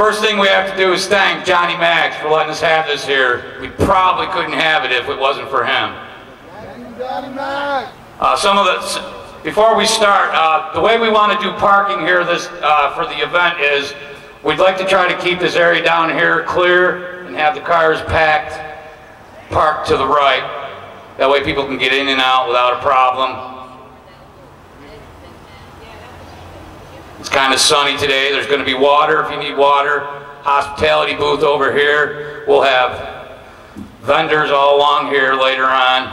First thing we have to do is thank Johnny Max for letting us have this here. We probably couldn't have it if it wasn't for him. Johnny Max. Before we start, the way we want to do parking here for the event is we'd like to try to keep this area down here clear and have the cars parked to the right. That way people can get in and out without a problem. It's kind of sunny today. There's going to be water if you need water. Hospitality booth over here. We'll have vendors all along here later on.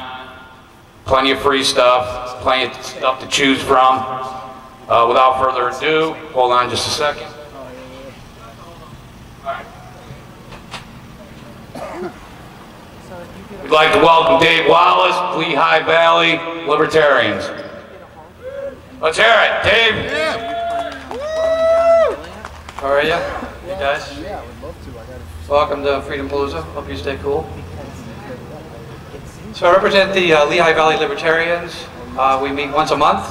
Plenty of free stuff, plenty of stuff to choose from. Without further ado, hold on just a second. We'd like to welcome Dave Wallace, Lehigh Valley Libertarians. Let's hear it, Dave. How are you? You guys? Yeah, I would love to. Welcome to Freedom Palooza. Hope you stay cool. So I represent the Lehigh Valley Libertarians. We meet once a month.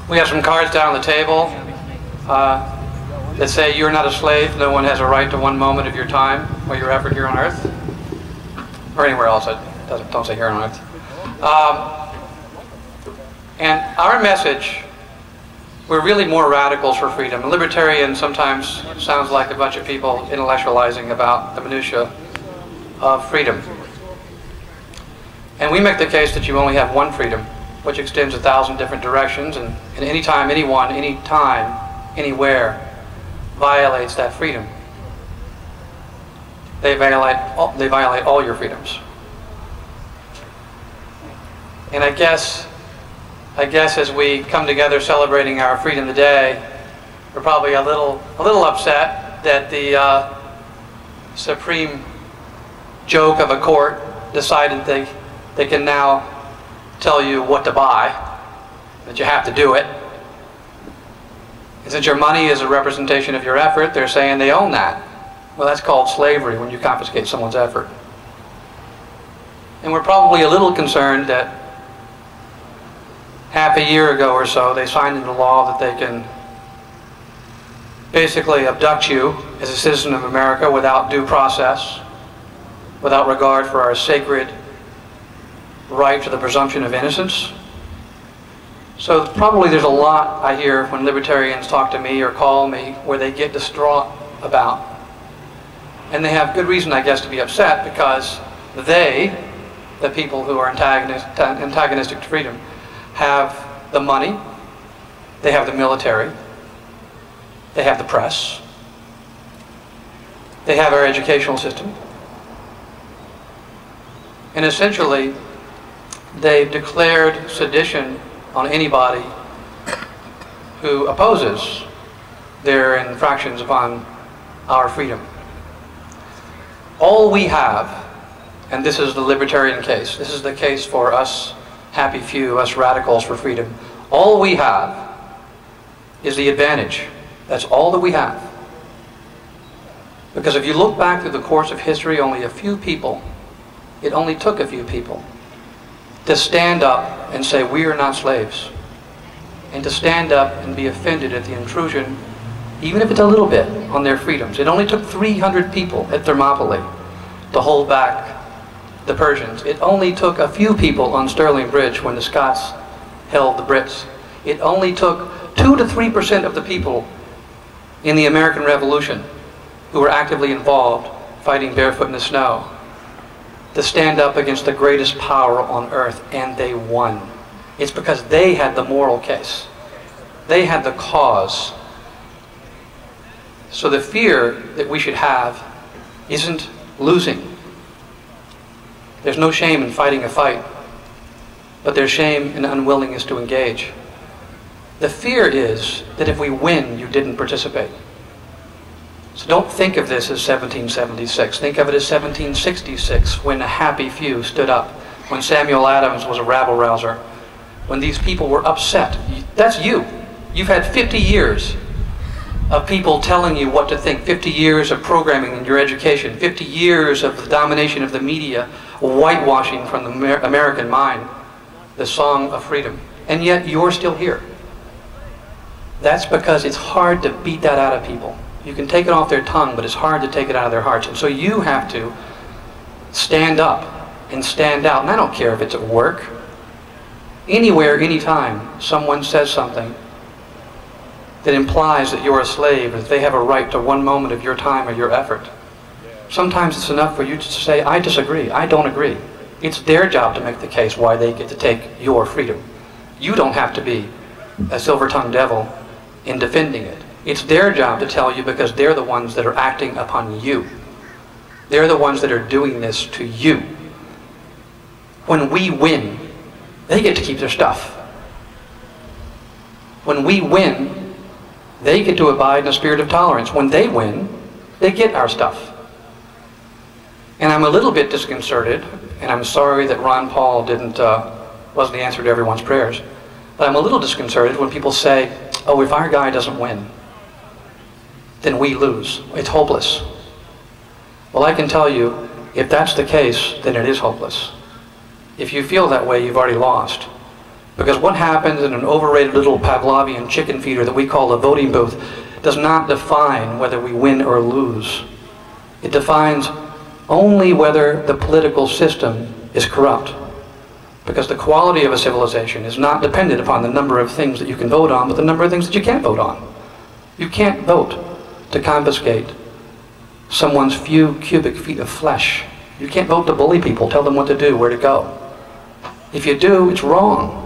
We have some cards down on the table that say you're not a slave. No one has a right to one moment of your time or your effort here on earth. Or anywhere else. Don't say here on earth. And our message, we're really more radicals for freedom. A libertarian sometimes sounds like a bunch of people intellectualizing about the minutiae of freedom. And we make the case that you only have one freedom, which extends 1,000 different directions, and anytime, anyone, anytime, anywhere violates that freedom, they violate all your freedoms. And I guess as we come together celebrating our freedom today, we're probably a little upset that the supreme joke of a court decided they can now tell you what to buy, that you have to do it. And since your money is a representation of your effort, they're saying they own that. Well, that's called slavery when you confiscate someone's effort. And we're probably a little concerned that half a year ago or so they signed into law that they can basically abduct you as a citizen of America without due process, without regard for our sacred right to the presumption of innocence. So probably there's a lot I hear when libertarians talk to me or call me where they get distraught about. And they have good reason, I guess, to be upset because they, the people who are antagonistic to freedom, have the money, they have the military, they have the press, they have our educational system, and essentially they've declared sedition on anybody who opposes their infractions upon our freedom. All we have, and this is the libertarian case, this is the case for us happy few, us radicals for freedom, all we have is the advantage. That's all that we have. Because if you look back through the course of history, only a few people, it only took a few people to stand up and say we are not slaves, and to stand up and be offended at the intrusion, even if it's a little bit, on their freedoms. It only took 300 people at Thermopylae to hold back the Persians. It only took a few people on Stirling Bridge when the Scots held the Brits. It only took 2 to 3% of the people in the American Revolution who were actively involved fighting barefoot in the snow to stand up against the greatest power on earth, and they won. It's because they had the moral case. They had the cause. So the fear that we should have isn't losing. There's no shame in fighting a fight, but there's shame in unwillingness to engage. The fear is that if we win, you didn't participate. So don't think of this as 1776. Think of it as 1766, when a happy few stood up, when Samuel Adams was a rabble-rouser, when these people were upset. That's you. You've had 50 years of people telling you what to think, 50 years of programming in your education, 50 years of the domination of the media, whitewashing from the American mind the song of freedom. And yet you're still here. That's because it's hard to beat that out of people. You can take it off their tongue, but it's hard to take it out of their hearts. And so you have to stand up and stand out. And I don't care if it's at work. Anywhere, anytime, someone says something that implies that you're a slave, that they have a right to one moment of your time or your effort. Sometimes it's enough for you to say, I disagree, I don't agree. It's their job to make the case why they get to take your freedom. You don't have to be a silver-tongued devil in defending it. It's their job to tell you because they're the ones that are acting upon you. They're the ones that are doing this to you. When we win, they get to keep their stuff. When we win, they get to abide in a spirit of tolerance. When they win, they get our stuff. And I'm a little bit disconcerted, and I'm sorry that Ron Paul wasn't the answer to everyone's prayers, but I'm a little disconcerted when people say, oh, if our guy doesn't win, then we lose. It's hopeless. Well, I can tell you, if that's the case, then it is hopeless. If you feel that way, you've already lost. Because what happens in an overrated little Pavlovian chicken feeder that we call a voting booth does not define whether we win or lose. It defines only whether the political system is corrupt. Because the quality of a civilization is not dependent upon the number of things that you can vote on, but the number of things that you can't vote on. You can't vote to confiscate someone's few cubic feet of flesh. You can't vote to bully people, tell them what to do, where to go. If you do, it's wrong.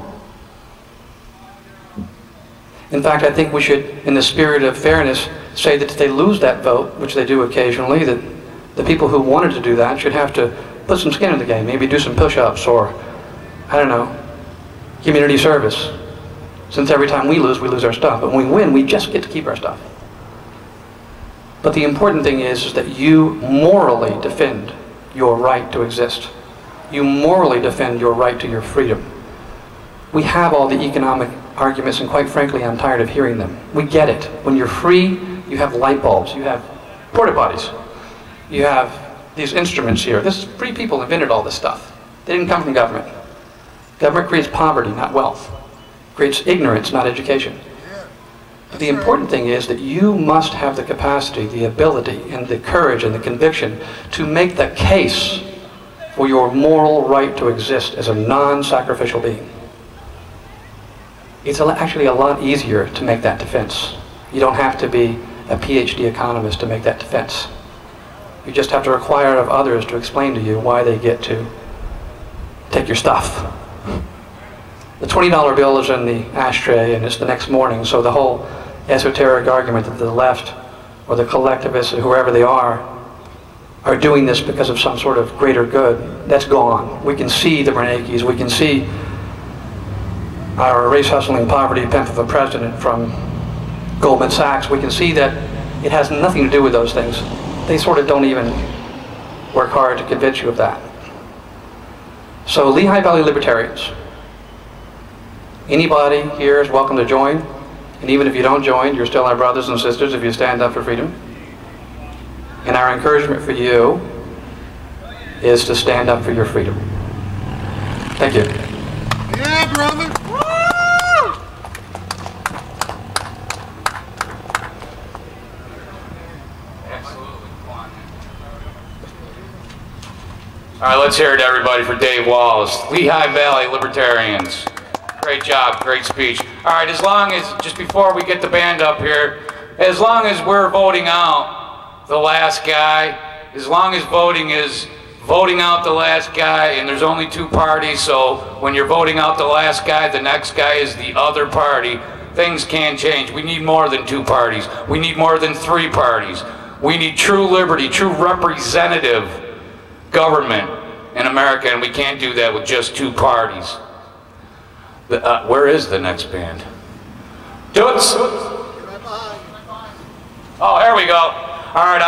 In fact, I think we should, in the spirit of fairness, say that if they lose that vote, which they do occasionally, that the people who wanted to do that should have to put some skin in the game, maybe do some push-ups or, I don't know, community service. Since every time we lose our stuff. But when we win, we just get to keep our stuff. But the important thing is that you morally defend your right to exist. You morally defend your right to your freedom. We have all the economic arguments, and quite frankly, I'm tired of hearing them. We get it. When you're free, you have light bulbs, you have porta potties, you have these instruments here. Free people invented all this stuff. They didn't come from government. Government creates poverty, not wealth. Creates ignorance, not education. But the important thing is that you must have the capacity, the ability, and the courage and the conviction to make the case for your moral right to exist as a non-sacrificial being. It's actually a lot easier to make that defense. You don't have to be a PhD economist to make that defense. You just have to require of others to explain to you why they get to take your stuff. The $20 bill is in the ashtray and it's the next morning, so the whole esoteric argument that the left or the collectivists or whoever they are doing this because of some sort of greater good, that's gone. We can see the Bernanke's, we can see our race-hustling poverty pimp of a president from Goldman Sachs. We can see that it has nothing to do with those things. They sort of don't even work hard to convince you of that. So Lehigh Valley Libertarians, anybody here is welcome to join, and even if you don't join, you're still our brothers and sisters if you stand up for freedom. And our encouragement for you is to stand up for your freedom. Thank you. Yeah, brother. All right, let's hear it, everybody, for Dave Wallace. Lehigh Valley Libertarians. Great job, great speech. All right, as long as, just before we get the band up here, as long as we're voting out the last guy, as long as voting is voting out the last guy, and there's only two parties, so when you're voting out the last guy, the next guy is the other party, things can change. We need more than two parties. We need more than three parties. We need true liberty, true representative government in America, and we can't do that with just two parties. Where is the next band? Toots! Oh, there we go. All right.